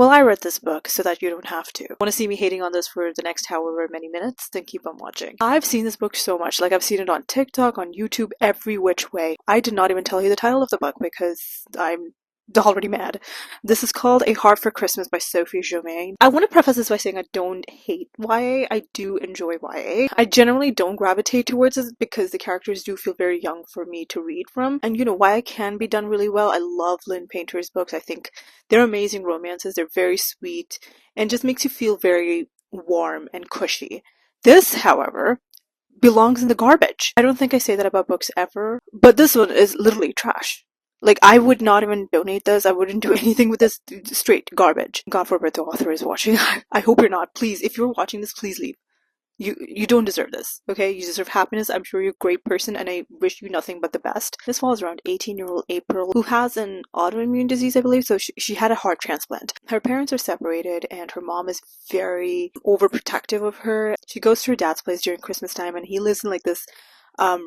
Well, I read this book so that you don't have to. Want to see me hating on this for the next however many minutes? Then keep on watching. I've seen this book so much. Like, I've seen it on TikTok, on YouTube, every which way. I did not even tell you the title of the book because I'm already mad. This is called A Heart for Christmas by Sophie Germain. I want to preface this by saying I don't hate YA. I do enjoy YA. I generally don't gravitate towards it because the characters do feel very young for me to read from. And you know, YA can be done really well. I love Lynn Painter's books. I think they're amazing romances. They're very sweet and just makes you feel very warm and cushy. This, however, belongs in the garbage. I don't think I say that about books ever, but this one is literally trash. Like, I would not even donate this. I wouldn't do anything with this. Straight garbage. God forbid the author is watching. I hope you're not. Please, if you're watching this, please leave. You don't deserve this, okay? You deserve happiness. I'm sure you're a great person, and I wish you nothing but the best. This follows around 18-year-old April, who has an autoimmune disease, I believe, so she had a heart transplant. Her parents are separated, and her mom is very overprotective of her. She goes to her dad's place during Christmas time, and he lives in, like, this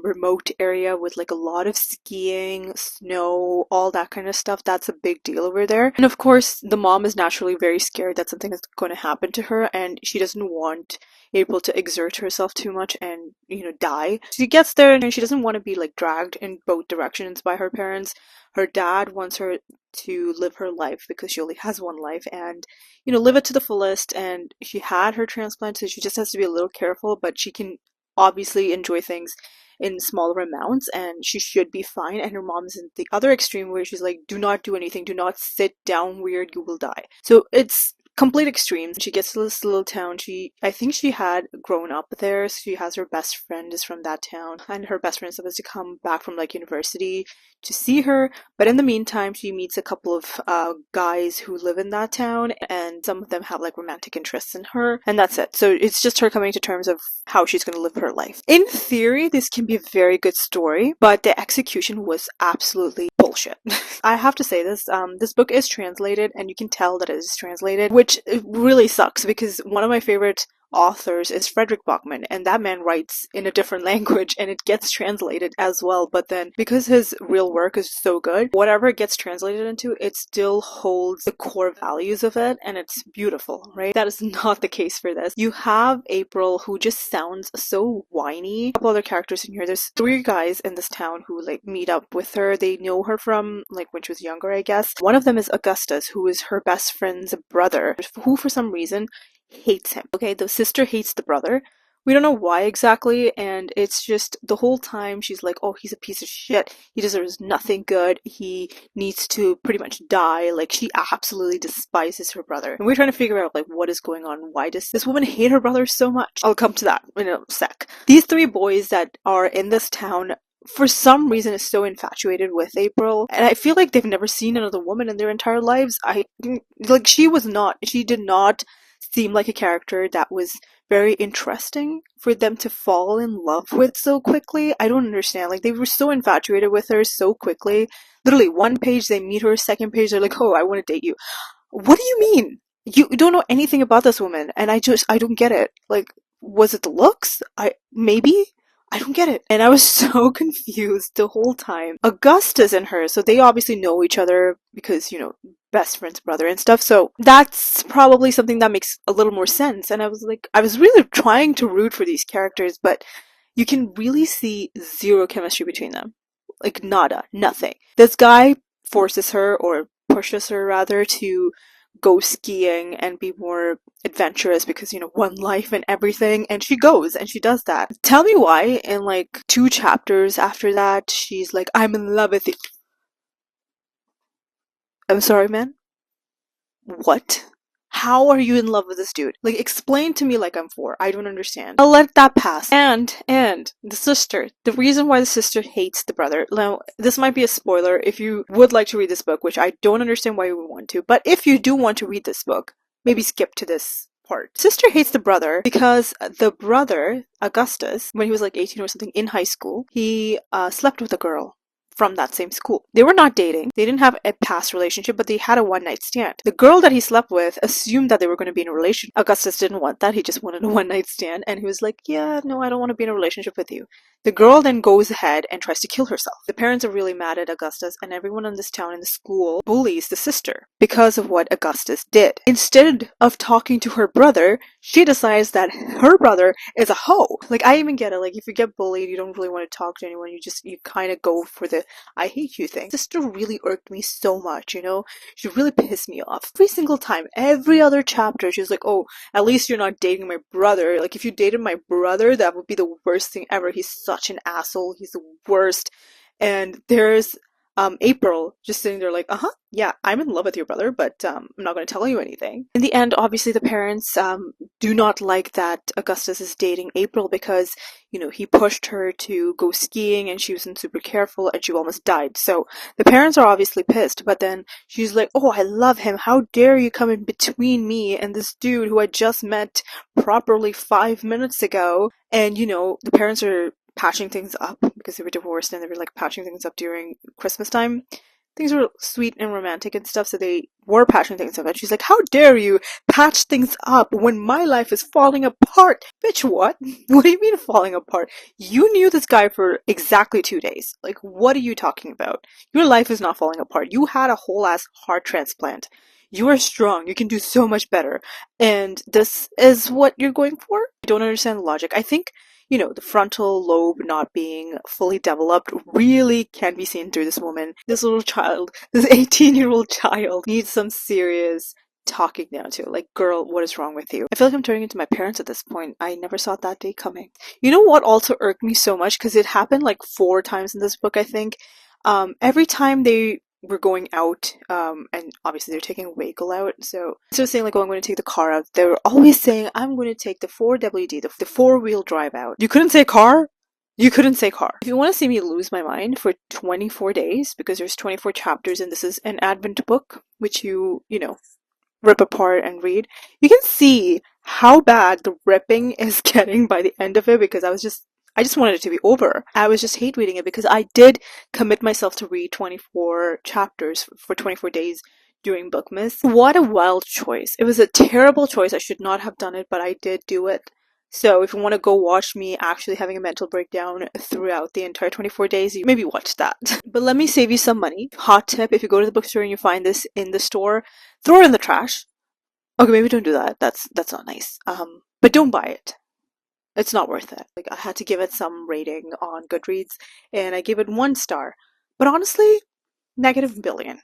remote area with like a lot of skiing, snow, all that kind of stuff. That's a big deal over there. And of course, the mom is naturally very scared that something is going to happen to her, and she doesn't want April to exert herself too much and, you know, die. She gets there and she doesn't want to be like dragged in both directions by her parents. Her dad wants her to live her life because she only has one life and, you know, live it to the fullest. And she had her transplant, so she just has to be a little careful, but she can obviously enjoy things in smaller amounts and she should be fine. And her mom's in the other extreme where she's like, do not do anything, do not sit down weird, you will die. So it's complete extremes. She gets to this little town. I think she had grown up there. So she has her best friend is from that town, and her best friend is supposed to come back from like university to see her. But in the meantime, she meets a couple of guys who live in that town, and some of them have like romantic interests in her, and that's it. So it's just her coming to terms of how she's going to live her life. In theory, this can be a very good story, but the execution was absolutely bullshit. I have to say this. This book is translated, and you can tell that it is translated, which really sucks because one of my favorite authors is Frederick Bachman, and that man writes in a different language and it gets translated as well. But then because his real work is so good, whatever it gets translated into, it still holds the core values of it, and it's beautiful, right? That is not the case for this. You have April, who just sounds so whiny. A couple other characters in here. There's 3 guys in this town who like meet up with her. They know her from like when she was younger, I guess. One of them is Augustus, who is her best friend's brother, who for some reason hates him. Okay, the sister hates the brother. We don't know why exactly, and it's just the whole time she's like, oh, he's a piece of shit. He deserves nothing good. He needs to pretty much die. Like, she absolutely despises her brother. And we're trying to figure out, like, what is going on? Why does this woman hate her brother so much? I'll come to that in a sec. These 3 boys that are in this town, for some reason, is so infatuated with April, and I feel like they've never seen another woman in their entire lives. She did not seem like a character that was very interesting for them to fall in love with so quickly. I don't understand. Like, they were so infatuated with her so quickly. Literally, one page they meet her, second page they're like, oh, I want to date you. What do you mean? You don't know anything about this woman, and I don't get it. Like, was it the looks? Maybe? I don't get it. And I was so confused the whole time. Augustus and her, so they obviously know each other because, you know, best friend's brother and stuff. So that's probably something that makes a little more sense. And I was really trying to root for these characters, but you can really see zero chemistry between them. Like, nada, nothing. This guy forces her, or pushes her rather, to go skiing and be more adventurous because, you know, one life and everything, and she goes and she does that. Tell me why in like 2 chapters after that she's like, I'm in love with you. I'm sorry, man? What? How are you in love with this dude? Like, explain to me like I'm 4. I don't understand. I'll let that pass. And the sister. The reason why the sister hates the brother. Now, this might be a spoiler if you would like to read this book, which I don't understand why you would want to. But if you do want to read this book, maybe skip to this part. Sister hates the brother because the brother, Augustus, when he was like 18 or something in high school, he slept with a girl from that same school. They were not dating. They didn't have a past relationship, but they had a one night stand. The girl that he slept with assumed that they were going to be in a relationship. Augustus didn't want that. He just wanted a one night stand. And he was like, yeah, no, I don't want to be in a relationship with you. The girl then goes ahead and tries to kill herself. The parents are really mad at Augustus, and everyone in this town in the school bullies the sister because of what Augustus did. Instead of talking to her brother, she decides that her brother is a hoe. Like, I even get it. Like, if you get bullied, you don't really want to talk to anyone. You kind of go for the I hate you thing. Sister really irked me so much, you know? She really pissed me off. Every single time, every other chapter, she was like, oh, at least you're not dating my brother. Like, if you dated my brother, that would be the worst thing ever. He's such an asshole. He's the worst. And there's April just sitting there like, yeah, I'm in love with your brother, but I'm not going to tell you anything. In the end, obviously, the parents do not like that Augustus is dating April because, you know, he pushed her to go skiing and she wasn't super careful and she almost died. So the parents are obviously pissed, but then she's like, oh, I love him. How dare you come in between me and this dude who I just met properly 5 minutes ago? And, you know, the parents are patching things up because they were divorced and they were like patching things up during Christmas time. Things were sweet and romantic and stuff, so they were patching things up. And she's like, how dare you patch things up when my life is falling apart? Bitch, what? What do you mean falling apart? You knew this guy for exactly 2 days. Like, what are you talking about? Your life is not falling apart. You had a whole ass heart transplant. You are strong. You can do so much better. And this is what you're going for? I don't understand the logic. I think, you know, the frontal lobe not being fully developed really can be seen through this woman. This little child, this 18-year-old child needs some serious talking down to. Like, girl, what is wrong with you? I feel like I'm turning into my parents at this point. I never saw that day coming. You know what also irked me so much? Because it happened like 4 times in this book, I think. Every time they were going out, and obviously they're taking a vehicle out, so instead of saying like, oh, I'm going to take the car out, they were always saying, I'm going to take the 4WD, the 4-wheel drive out. You couldn't say car? You couldn't say car. If you want to see me lose my mind for 24 days, because there's 24 chapters and this is an Advent book, which you know, rip apart and read, you can see how bad the ripping is getting by the end of it, because I just wanted it to be over. I was just hate reading it because I did commit myself to read 24 chapters for 24 days during Bookmas. What a wild choice. It was a terrible choice. I should not have done it, but I did do it. So if you want to go watch me actually having a mental breakdown throughout the entire 24 days, you maybe watch that. But let me save you some money. Hot tip, if you go to the bookstore and you find this in the store, throw it in the trash. Okay, maybe don't do that. That's not nice. But don't buy it. It's not worth it. Like, I had to give it some rating on Goodreads, and I gave it 1 star. But honestly, negative billion.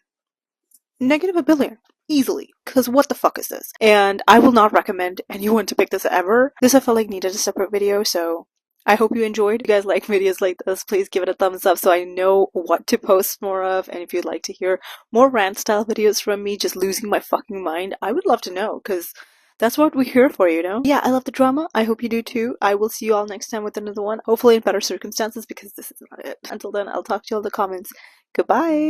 Negative a billion. Easily. Because what the fuck is this? And I will not recommend anyone to pick this ever. This I felt like needed a separate video, so I hope you enjoyed. If you guys like videos like this, please give it a thumbs up so I know what to post more of. And if you'd like to hear more rant style videos from me just losing my fucking mind, I would love to know, because that's what we're here for, you know? Yeah, I love the drama. I hope you do too. I will see you all next time with another one. Hopefully in better circumstances, because this is not it. Until then, I'll talk to you all in the comments. Goodbye!